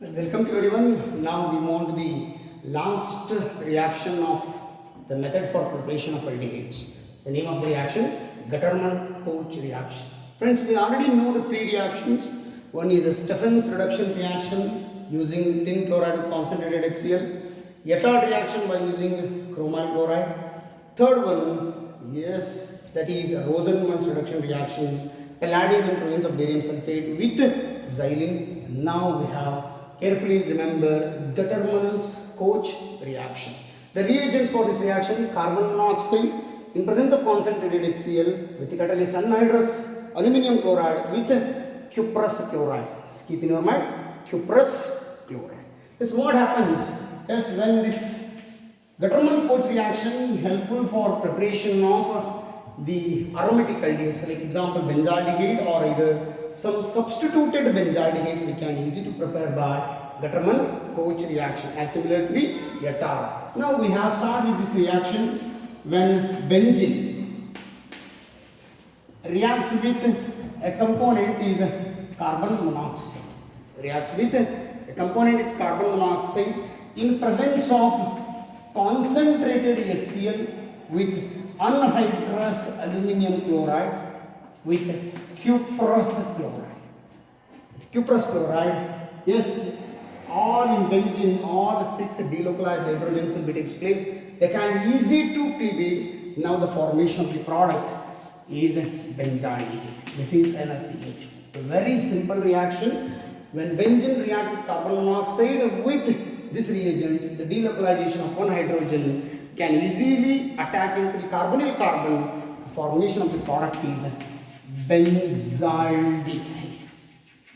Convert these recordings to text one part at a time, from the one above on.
Welcome to everyone. Now we move on to the last reaction of the method for preparation of aldehydes. The name of the reaction, Gattermann-Koch reaction. Friends, we already know the three reactions. One is a Stephen's reduction reaction using tin chloride with concentrated HCl. Yetard reaction by using chromyl chloride. Third one, yes, that is a Rosenmann's reduction reaction, palladium and ions of barium sulfate with xylene. Now we have carefully remember Gattermann's Koch reaction. The reagents for this reaction, carbon monoxide in presence of concentrated HCl with the catalyst anhydrous aluminum chloride with cuprous chloride. Keep in your mind, cuprous chloride. This what happens is when this Gattermann-Koch reaction helpful for preparation of the aromatic aldehydes, like example benzaldehyde or either some substituted benzaldehydes we can easy to prepare by Gattermann-Koch reaction as similar to the Yetard. Now we have started with this reaction when benzene reacts with a component is carbon monoxide. Reacts with a component is carbon monoxide in presence of concentrated HCl with anhydrous aluminum chloride with cuprous chloride. Cuprous chloride, yes, all in benzene, all 6 delocalized hydrogens will be takes place. They can easy to cleavage. Now the formation of the product is benzaldehyde. This is NaCH2. A very simple reaction. When benzene reacts with carbon monoxide with this reagent, the delocalization of one hydrogen can easily attack into the carbonyl carbon. The formation of the product is benzaldehyde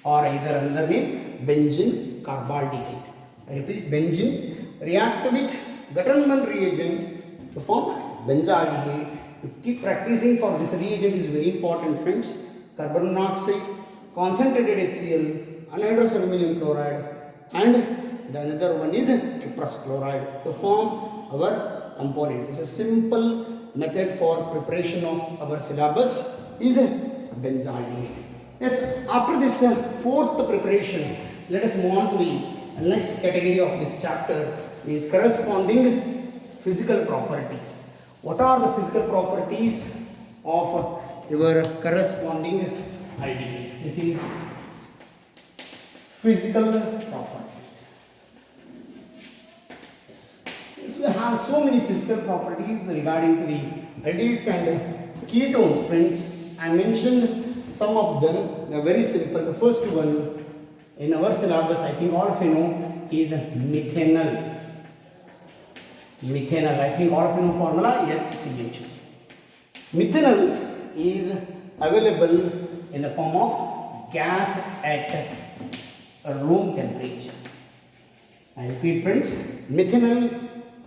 or either another name benzene carbaldehyde. I repeat, benzene react with Gattermann reagent to form benzaldehyde. To keep practicing for this reagent is very important, friends. Carbon monoxide, concentrated HCl, anhydrous aluminum chloride, and the another one is cuprous chloride to form our component. It's a simple method for preparation of our syllabus is benzaldehyde. Yes, after this fourth preparation, let us move on to the next category of this chapter is corresponding physical properties. What are the physical properties of your corresponding aldehydes? This is physical properties. Yes. Yes, we have so many physical properties regarding to the aldehydes and ketones, friends. I mentioned some of them. They are very simple. The first one in our syllabus, I think all of you know, is methanol. Methanol, I think all of you know formula HCH. Methanol is available in the form of gas at room temperature. I repeat, friends, methanol,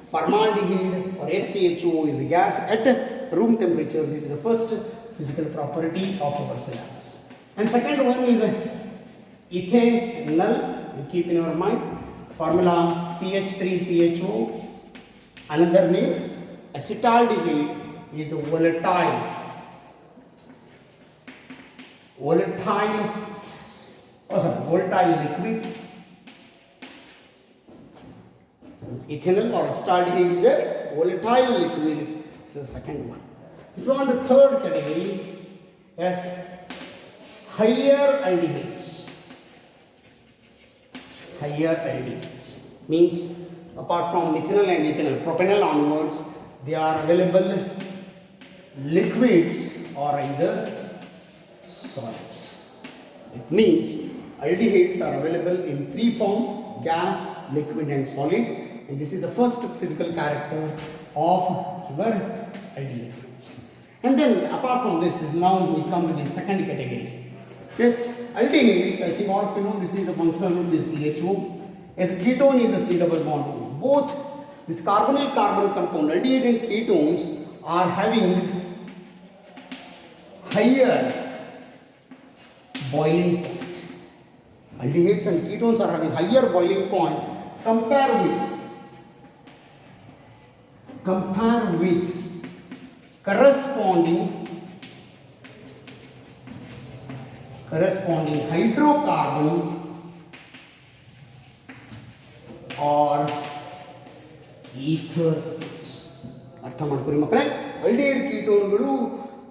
formaldehyde or HCHO is a gas at room temperature. This is the first physical property of our syllabus. And second one is ethanol. You keep in your mind formula CH3CHO. Another name acetaldehyde is volatile. Volatile liquid. So ethanol or acetaldehyde is a volatile liquid. This is the second one. If you want the third category, yes, higher aldehydes. Higher aldehydes means apart from methanol and ethanol, propanol onwards, they are available liquids or either solids. It means aldehydes are available in three forms: gas, liquid and solid. And this is the first physical character of your aldehyde. And then apart from this is now we come to the second category. Yes, aldehydes, I think all of you know this is a functional group, this CHO. As ketone is a C double bond. Both this carbonyl carbon compound, aldehyde and ketones, are having higher boiling point. Aldehydes and ketones are having higher boiling point compare with corresponding hydrocarbon or ethers. ಅರ್ಥ ಮಾಡ್ಕೊಳ್ಳಿ ಮಕ್ಕಳೇ, aldehyde ಕೀಟೋನ್ಗಳು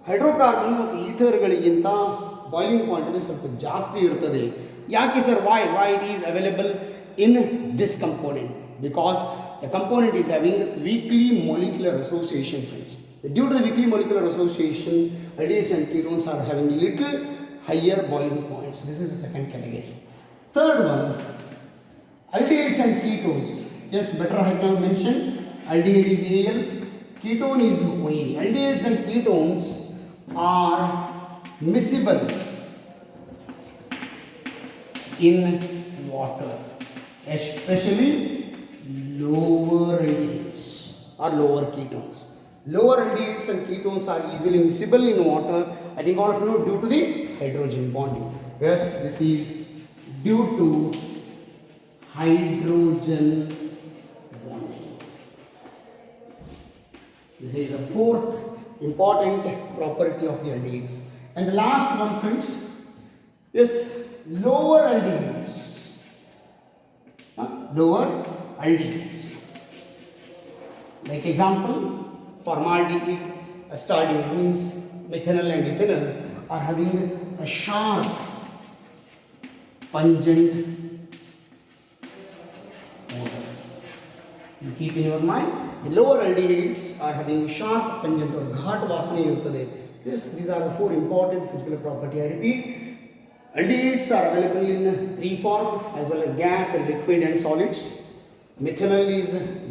hydrocarbon ಮತ್ತು ಈಥರ್ಗಳಿಗಿಂತ boiling point ಸ್ವಲ್ಪ ಜಾಸ್ತಿ ಇರ್ತದೆ. ಯಾಕೆ sir? why it is available in this component? Because the component is having weakly molecular association, friends. Due to the weakly molecular association, aldehydes and ketones are having little higher boiling points. This is the second category. Third one, aldehydes and ketones. Yes, better I can mention. Aldehyde is Al, ketone is ON. Aldehydes and ketones are miscible in water, especially lower aldehydes or lower ketones. Lower aldehydes and ketones are easily miscible in water. I think all of you know, due to the hydrogen bonding. Yes, this is due to hydrogen bonding. This is the fourth important property of the aldehydes. And the last one, friends, is lower aldehydes. Lower aldehydes. Like example, formaldehyde, acetaldehyde means methanol and ethanol are having a sharp, pungent odor. You keep in your mind, the lower aldehydes are having sharp, pungent or ghat vasane irtade. Yes, these are the four important physical property. I repeat, aldehydes are available in three forms as well as gas and liquid and solids. Methanol is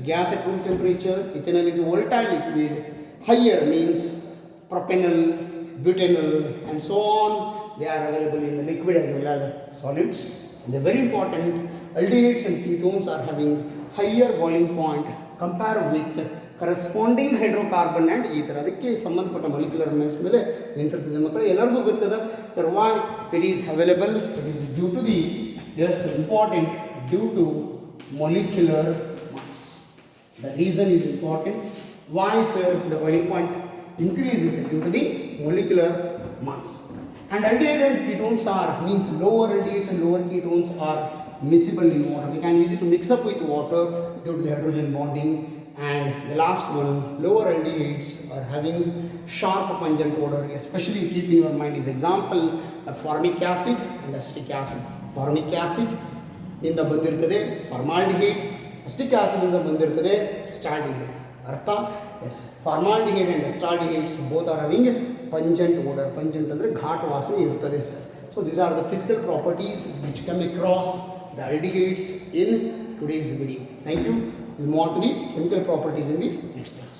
gas at room temperature, ethanol is volatile liquid, higher means propanol, butanol and so on. They are available in the liquid as well as solids. And they are very important. Aldehydes and ketones are having higher boiling point compared with corresponding hydrocarbon and ether. ಅದಕ್ಕೆ ಸಂಬಂಧಪಟ್ಟ molecular mass ಮೇಲೆ ನಿಂತಿರ್ತದೆ ಮಕ್ಕಳೇ. ಎಲ್ಲರಿಗೂ ಗೊತ್ತದ sir why it is available? It is due to the, yes, important, due to molecular mass. The reason is important. Why, sir, the boiling point increases due to the molecular mass. And aldehyde and ketones are, means lower aldehydes and lower ketones are miscible in water. They can easy to mix up with water due to the hydrogen bonding. And the last one, lower aldehydes are having sharp pungent odor, especially keep in your mind is example formic acid and acetic acid. Formic acid ಇಂದ ಬಂದಿರ್ತದೆ formaldehyde, ಅಸ್ಟಿಕ್ acid ಇಂದ ಬಂದಿರ್ತದೆ acetaldehyde. ಅರ್ಥ? Yes, formaldehyde and acetaldehydes both are having pungent odour. Pungent ಅಂದರೆ ಘಾಟ್ ವಾಸನೆ ಇರ್ತದೆ sir. So these are the physical properties which come across the aldehydes in today's video. Thank you. We'll move on to the chemical properties in the next class.